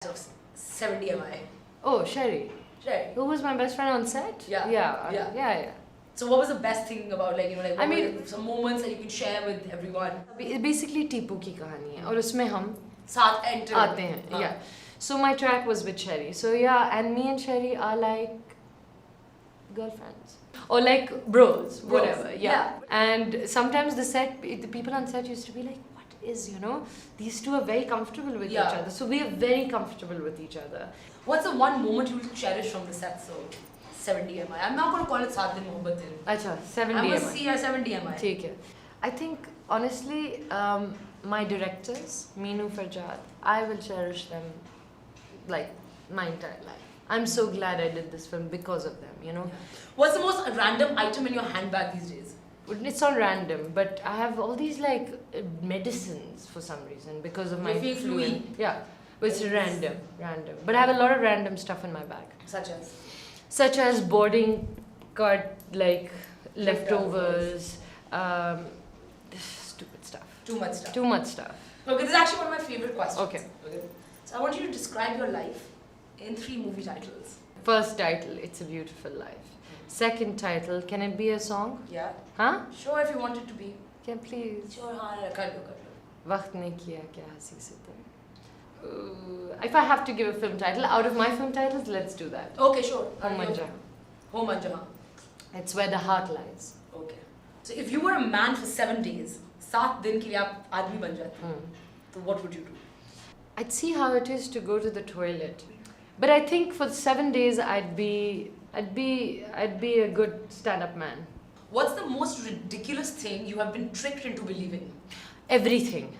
of 70 mi. Oh, Sherry. Right. Who was my best friend on set? Yeah. Yeah. So what was the best thing about I mean, some moments that you can share with everyone? Basically Tipu की कहानी है और उसमें हम साथ enter आते हैं. Yeah. So my track was with Sherry. So yeah, and me and Sherry are like girlfriends or like bros, whatever. Yeah. And sometimes the people on set used to be like, what is, these two are very comfortable with each other. So we are very comfortable with each other. What's the one moment you will cherish from the set? So 70 mi. I'm not going to call it Saat Din Mohabbat Din. Acha, 70 mi. I must see her 70 mi. ठीक है. I think honestly, my directors, Meenu Farjad, I will cherish them like my entire life. I'm so glad I did this film because of them, What's the most random item in your handbag these days? It's not random, but I have all these like medicines for some reason because of my flu. Yeah, but it's random. But I have a lot of random stuff in my bag. Such as boarding card like leftovers, stupid stuff. Too much stuff. Too much stuff. Okay, this is actually one of my favorite questions. Okay. So I want you to describe your life in 3 movie titles. First title, It's a Beautiful Life. Second title, can it be a song? Yeah. Huh? Sure, if you want it to be. Can please? Sure, हाँ, कर लो. वक्त ने किया क्या हंसी से तुम. If I have to give a film title, out of my film titles, let's do that. Okay, sure. Home Manja. Home Manja. It's where the heart lies. Okay. So if you were a man for 7 days, 7 दिन के लिए आप आदमी बन जाते, तो what would you do? I'd see how it is to go to the toilet. But I think for 7 days I'd be a good stand-up man. What's the most ridiculous thing you have been tricked into believing? Everything.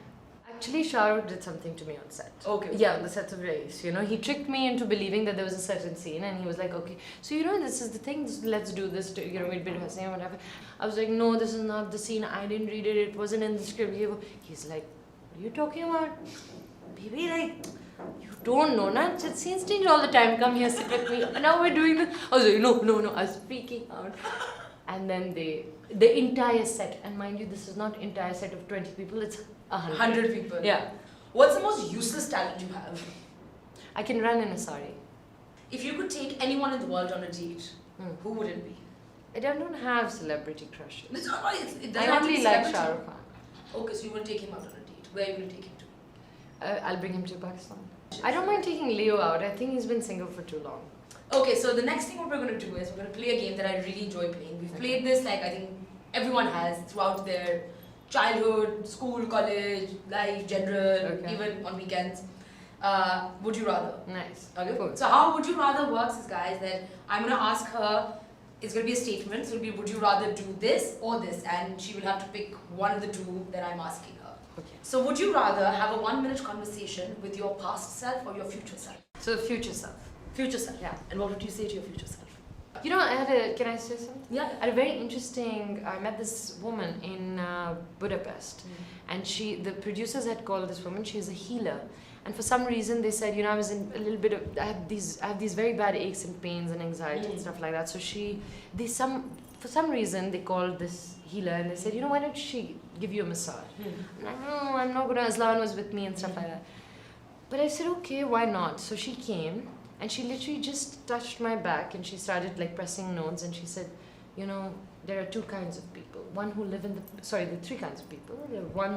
Actually, Shah Rukh did something to me on set. Okay. Yeah, on the set of Race. He tricked me into believing that there was a certain scene, and he was like, okay, so this is the thing, let's do this, we'd be rehearsing or whatever. I was like, no, this is not the scene, I didn't read it, it wasn't in the script. He's like, what are you talking about? Baby, like, you don't know, na? Scenes change all the time, come here, sit with me, now we're doing this. I was like, no, I was freaking out. And then the entire set, and mind you, this is not entire set of 20 people, it's 100 people. Yeah. What's the most useless talent you have? I can run in a sari. If you could take anyone in the world on a date, who would it be? I don't have celebrity crushes. It's not right. I only like Shah Rukh Khan. Okay, so you will take him out on a date. Where are you going to take him to? I'll bring him to Pakistan. I don't mind taking Leo out. I think he's been single for too long. Okay, so the next thing what we're going to do is we're going to play a game that I really enjoy playing. We've played this like I think everyone has throughout their childhood, school, college, life, general, even on weekends. Would you rather? Nice. Okay. Cool. So how would you rather works is, guys, that I'm going to ask her, it's going to be a statement, so it'll be would you rather do this or this, and she will have to pick one of the two that I'm asking her. Okay. So would you rather have a 1-minute conversation with your past self or your future self? So future self. Future self. Yeah. And what would you say to your future self? Can I say something? Yeah. I had a very interesting, I met this woman in Budapest, and the producers had called this woman, she's a healer. And for some reason they said, I was in a little bit of, I have these very bad aches and pains and anxiety and stuff like that. So for some reason they called this healer and they said, why don't she give you a massage? I'm like, no, I'm not gonna, Aslan was with me and stuff like that. But I said, okay, why not? So she came and she literally just touched my back and she started like pressing notes and she said, there are 2 kinds of people. One who live in the 3 kinds of people. One